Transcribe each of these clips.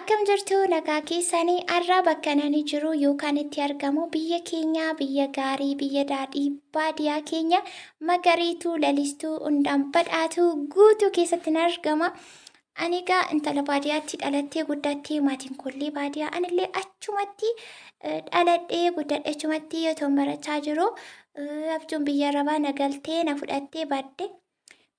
Akkam jirtu nagaa keessanii har'a bakka nani jiru yookaan itti argamu biyya keenya biyya gaarii biyya daadhii baadiyaa keenya magariituu lalistuu hundaan badhaatuu guutuu keessatti nan argama. Ani egaa intala baadiyaatti dhalattee guddattee maatiin kollee baadiyaa anillee achumatti dhaladhee guddadhe achumatti yoo barachaa jiru abjuun biyya rabaa nagaltee na fudhattee badde.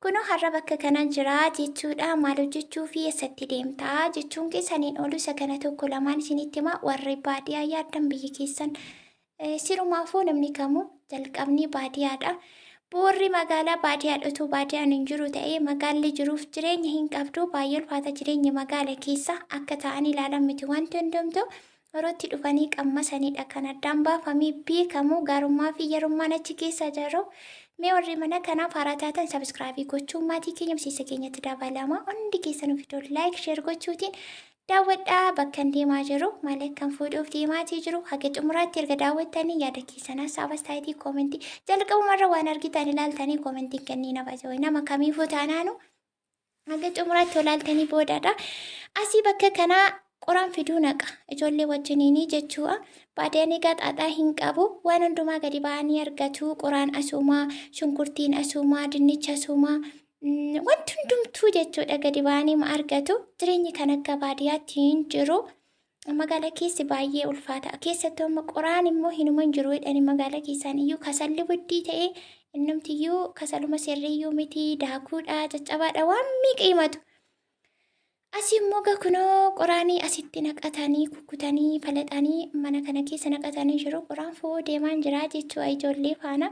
Kunoo har'a bakka kanan jira jechuudha. Maal hojjechuu fi eessatti deemtaa jechuun keessaniin oolu isa kana tokko lamaan isinitti himaa. Warri baadiyaa yaaddan biyya keessan sirumaafuu namni kamuu jalqabni baadiyyaadha. Boorri magaalaa baadiyyaadha. Utuu baadiyaan hin jiru ta'ee magaalli jiruuf jireenya hin qabdu. Baay'ee ulfaata jireenya magaala keessa akka ta'an ilaalan miti wanti hundumtuu yerootti dhufanii qammasanidha. Kan addaan baafamee beekamu gaarummaa fi yerummaan achi keessa jiru. Mee warri mana kanaaf haaraa taatan sabiskiraabii gochuun maatii keenya miseensa keenyatti dabalama. Hundi keessan ofiidoo laayik sheer gochuutiin daawwadhaa bakka deemaa jiru maal akkan fuudhuuf deemaatii jiru haga xumuraatti erga daawwattanii yaada keessan hasaabas taayitii koomentii jalqabumarra waan argitan ilaaltanii koomentiin kennina baasoo nama kamiifuu taanaanu haga xumuraatti ilaaltanii boodaadha. Asii bakka kanaa qoraan fiduu naqa ijoollee wajjiniinii jechuudha. Baadiyaan egaa xaaxaa hin qabu waan hundumaa gadi ba'anii argatu. Qoraan asuumaa, shunkurtiin asuumaa, dinnicha asuumaa wanti hundumtuu jechuudha gadi ba'anii argatu. Jireenyi kan akka baadiyyaatti hin jiru. Magaalaa keessi baay'ee ulfaata. Keessattuu amma qoraan immoo hinuma hin jiru jedhanii magaalaa keessaan iyyuu kasalli buddii ta'ee innumtiyyuu kasaluma sirriiyyuu miti daakuudha caccabaadha waan miiqimatu. Asii immoo kunoo qoraanii asitti naqatanii kukkutanii falaxanii mana kana keessa naqatanii jiru. Qoraan foo deemaan jira jechuudha ijoollee faana.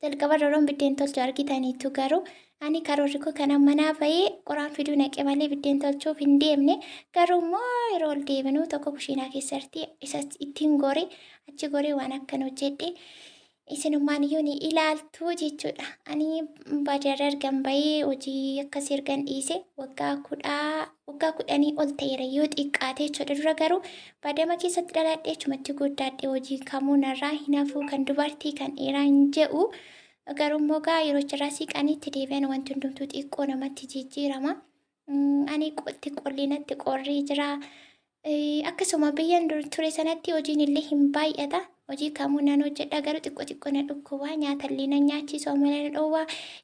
Jalqaba roon biddeen tolchu argitaniitu garuu ani karoorri koo kana manaa bahee qoraan fiduu naqe malee biddeen tolchuuf hin deemne. Garuu immoo yeroo ol deebinu tokko kushiinaa keessatti isa ittiin goree achi goree waan akkan hojjedhe. Isinummaan iyyuu ni ilaaltu jechuudha. Ani baadiyyaarra argan bahee hojii akkas ergan dhiise waggaa 10 ol ta'eera yoo xiqqaate jechuudha. Dura garuu baadiyyaa keessatti dhaladhee achumatti guddaadhe hojii kamuu narraa hin hafu kan dubartii kan dhiiraa hin jedhu. Garuu immoo yeroo cirraa siiqanitti deebi'an wanti hundumtuu xiqqoo namatti jijjiirama. Ani qollinatti qorrii jira. Akkasuma biyyan ture sanatti hojiin illee hin baay'ata. Hojii kamuu nan hojjedha garuu xiqqoo na dhukkubaa nyaatallee na nyaachisu amala na dhoowwaa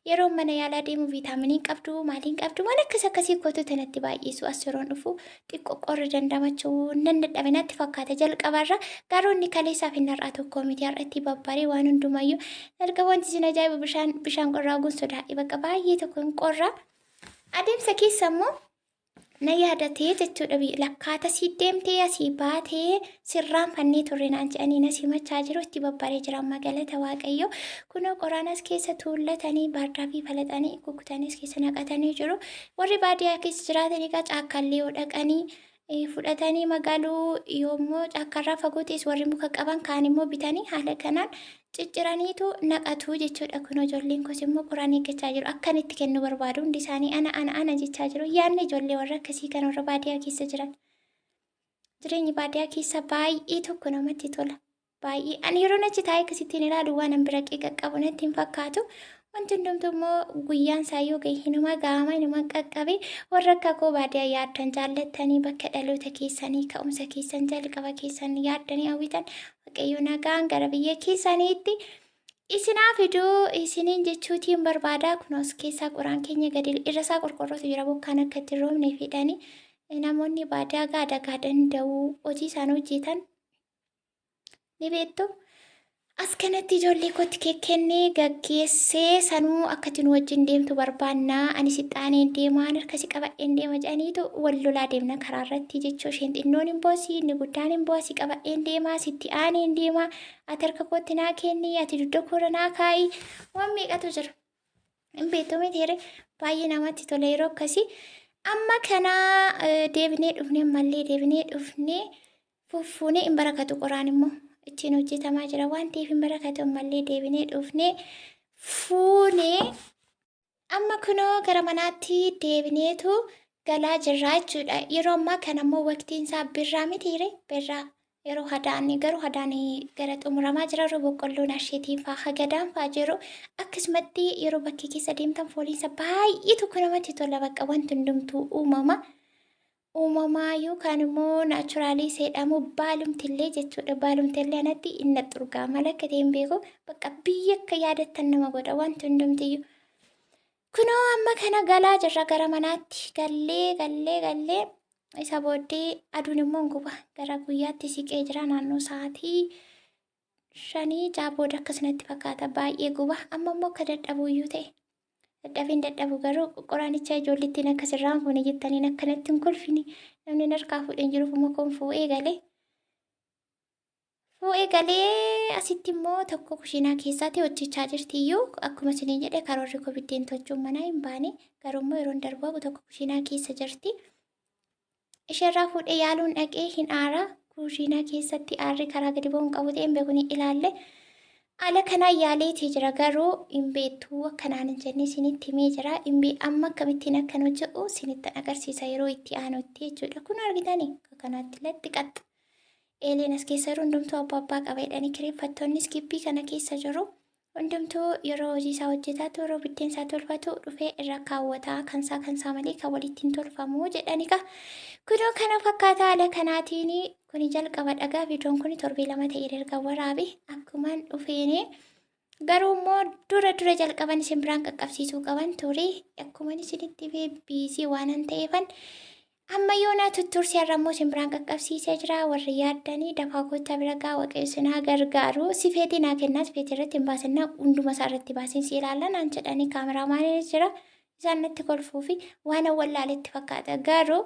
yeroo mana yaalaa deemu viitaaminii qabdu maaliin qabdu waan akkasii kootu natti baay'isu as yeroon dhufu xiqqoo qorra dandamachuu nan dadhabe natti fakkaata jalqabarra garuu inni kaleessaaf hin har'aa tokko miti har'atti babbaree waan hundumayyuu jalqaba wanti isin ajaa'ibu bishaan qorraa gun sodaadhe bakka baay'ee tokko hin qorra adeemsa keessa immoo na yaadatee jechuudha lakkaata sii deemtee asii baatee sirraan fannee turre naan jedhanii na simachaa jiru itti babbaree jira magaalata waaqayyo kunoo qoraan as keessa tuullatanii baardaa fi falaxanii kukkutanii as keessa naqatanii jiru warri baadiyyaa keessa jiraatan egaa caakkaallee yoo dhaqanii fudhatanii magaaluu yoommoo caakkarraa fagoo ta'es warri muka qaban kaan immoo bitanii haala kanaan cicciraniitu naqatu jechuudha. Kun ijoolleen kos immoo qoraan eeggachaa jiru. Akkan itti kennu barbaadu hundi isaanii ana jechaa jiru. Yaadni ijoollee warra akkasii kan warra baadiyyaa keessa jiran. Jireenyi baadiyyaa keessa baay'ee tokko namatti tola. Baay'ee ani yeroo achi taa'ee akkasittiin ilaalu waan an bira qaqqabu natti hin fakkaatu. Wanti hundumtuu immoo guyyaan isaa yoo gahe hinuma gaama hinuma qaqqabe warra akka koo baadiyyaa yaaddan jaallattanii bakka dhaloota keessanii ka'umsa keessan jalqaba keessan yaaddanii hawwitan waaqayyo nagaan gara biyya keessaniitti isinaa fiduu isiniin jechuutiin barbaadaa kunuus keessaa qoraan keenya gadi irra isaa qorqorrootu jira bokkaan akka itti roobne fidhanii namoonni baadiyyaa gaadagaa danda'u hojii isaan hojjetan ni beektu. As kanatti ijoollee kootti kekkennee gaggeessee sanuu akkatti nu wajjin deemtu barbaannaa ani sixaanee deemaan harkasi qabadheen deema jedhaniitu wal lolaa deemna karaa irratti jechuu isheen xinnoon hin boosii inni guddaan hin boosii qabadheen deemaa sitti aanee hin deemaa ati harka kootti naa kenni ati dudda koora naa kaa'ii waan meeqatu jira hin beektu miti baay'ee namatti tola yeroo akkasii amma kanaa deebinee dhufnee mallee deebinee dhufnee fuffuunee hin barakatu qoraan immoo. Ittiin hojjetamaa jira waan ta'eef hin barakatu ammallee deebinee dhufnee fuunee amma kunoo gara manaatti deebineetu galaa jirra jechuudha. Yeroo ammaa kana immoo waqtiin isaa birraa mitiire birraa yeroo hadaanii garuu hadaanii gara xumuramaa jira yeroo boqqolloon asheetiin fa'aa hagadaan fa'aa jiru akkasumatti yeroo bakkee keessa deemtan fooliinsa baay'ee tokko namatti tola bakka wanti hundumtuu uumama. uumamaa yookaan immoo naachuraalii jedhamu baalumtillee jechuudha. Baalumtillee anatti inni xurgaa mala akka ta'e hin beeku. Bakka biyya akka yaadattan nama godha wanti hundumtiyyuu. Kunoo amma kana galaa jirra gara manaatti. Gallee isa booddee aduun immoo guba. Gara guyyaatti siqee jira naannoo sa'aatii 5 booda akkasumatti fakkaata. Baay'ee guba. Amma immoo akka dadhabuuyyuu ta'e. Dadhabu garuu qoraanicha ijoollettiin akkasirraan fuune jettaniin akkanatti hin kolfine. Namni harkaa fuudheen jiruuf immoo kun fuudhee galee asitti immoo tokko kushiinaa keessatti hojjechaa jirtiyyuu akkuma isiniin jedhe karoorri koo biddeen tolchuun manaa hin baane garuu immoo yeroon darbu tokko kushiinaa keessa jirti. Isheerraa fuudhee yaaluun dhaqee hin aara kushiinaa keessatti aarri karaa gadi bu'uun qabu ta'een beekuni ilaalle. Haala kanaan yaaleetii jira garuu hin beektu akkanaan hin jenne isinitti himee jira. Amma akkamittiin akkan hojjetu isinitti agarsiisa yeroo itti aanutti jechuudha. Kun argitanii akkanaatti latti qaxxa. Eeleen as keessa jiru hundumtuu abbaa qabeedhani kireeffattoonnis gibbii kana keessa jiru. Hundumtuu yeroo hojii isaa hojjetaatu yeroo biddeen isaa tolfatu dhufee irra kaawwataa kansaa malee kan walitti hin tolfamu jedhanika. Kunoo kana fakkaata haala kanaatiin kuni jalqaba dhagaa viidiyoon kun torbee 2 ta'ee erga waraabe akkuman dhufeene garuu immoo dura jalqaban isin biraan qaqqabsiisuu qaban ture akkuman isinitti biizii waan hin ta'eefan amma yoonaa tuttursi har'a immoo isin biraan qaqqabsiisee jira warri yaaddanii dafaa goota bira gaa waaqessinaa gargaaru sifeetii naa kennaa sifeetii irratti hin baasannaa hunduma isaa irratti baasin si ilaallan aan jedhanii kaameraamaaniin jira isaan natti kolfuu fi waan awwallaaletti fakkaata garuu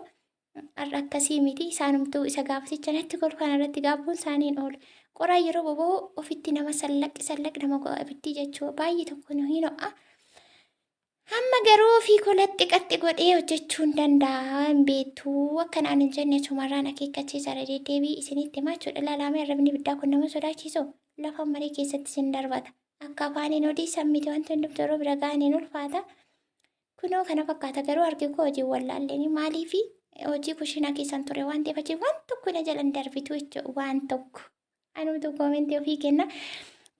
har'a akkasii miti isaanumtuu isa gaafasicha natti kolfan irratti gaabbuun isaaniin oolu. Qoraa yeroo boba'u ofitti nama sallaqi nama go'a abiddi jechuu baay'ee tokko nu hin ho'a. Amma garuu ofii kolatti qaxxi godhee hojjechuu hin danda'a hin beektu akkanaan hin jenne sumarraan akeekkachiisa deddeebii isinitti himaa jechuudha. Ilaalamee arrabni ibiddaa kun nama sodaachisu lafa maree keessatti isin darbata. Akka afaaniin odii sammiti wanti hundumtu yeroo bira ga'aniin ulfaata. Kunoo kana fakkaata garuu argi koo hojii wallaalleen maaliifi hojii kushiinaa keessan ture waan ta'eef achi waan tokko na jalan darbitu jechuudha waan tokko. Anuutu koomentii ofii kenna.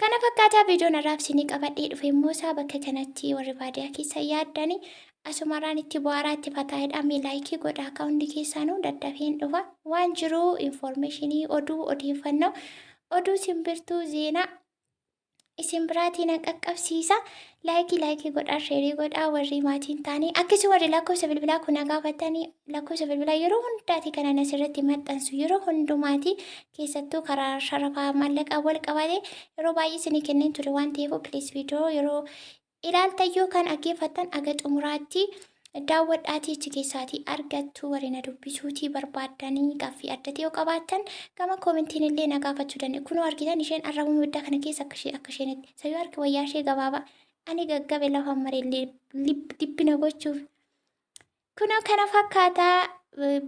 Kana fakkaataa viidiyoon araabsinii qabadhee dhufe immoo isaa bakka kanatti warri baadiyaa keessa yaaddanii asumarraan itti bu'aaraa itti fataa'edha. Laayikii godhaa akaawuntii keessaanuu daddafeen dhufa waan jiruu infoormeeshinii odeeffannoo oduu simbirtuu zeenaa isin biraatiin qaqqabsiisa. Laayikii godhaa sheerii godhaa warri maatiin taanii akkasuma warri lakkoofsa bilbilaa kun gaafatanii lakkoofsa bilbilaa yeroo hundaati kanan asirratti maxxansu yeroo hundumaati keessattuu karaa sharafaa maallaqaa wal qabate yeroo baay'ee isinii kenneen ture waan ta'eef pilees viidiyoo yeroo ilaaltan yookaan dhaggeeffattan aga xumuraatti daawwadhaatii achi keessaatii argattu warri na dubbisuutii barbaaddanii gaaffii adda ta'e yoo qabaattan gama koomentiin illee na gaafachuu danda'u. Kunoo argitan isheen arrabuma ibiddaa kana keessa akka isheenitti sayyoo harka wayyaa ishee gabaabaa ani gaggabe lafa maree dhibbina gochuuf. Kunoo kana fakkaataa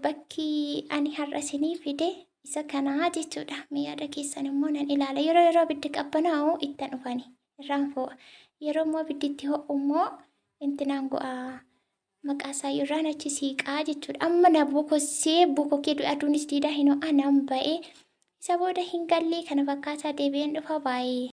bakki ani har'a isinii fide isa kanaa jechuudha. Yaada keessan immoo nan ilaala yeroo ibiddi qabbanaa'u ittan dhufani irraan fo'a yeroo immoo ibidditti ho'u immoo intinaan go'a. Maqaa isaa irraan achi siiqaa jechuudha. Amma na bokokkee aduunis diidaa hin ho'a nan ba'ee isa booda hin gallee kana fakkaataa deebi'een dhufa baay'ee.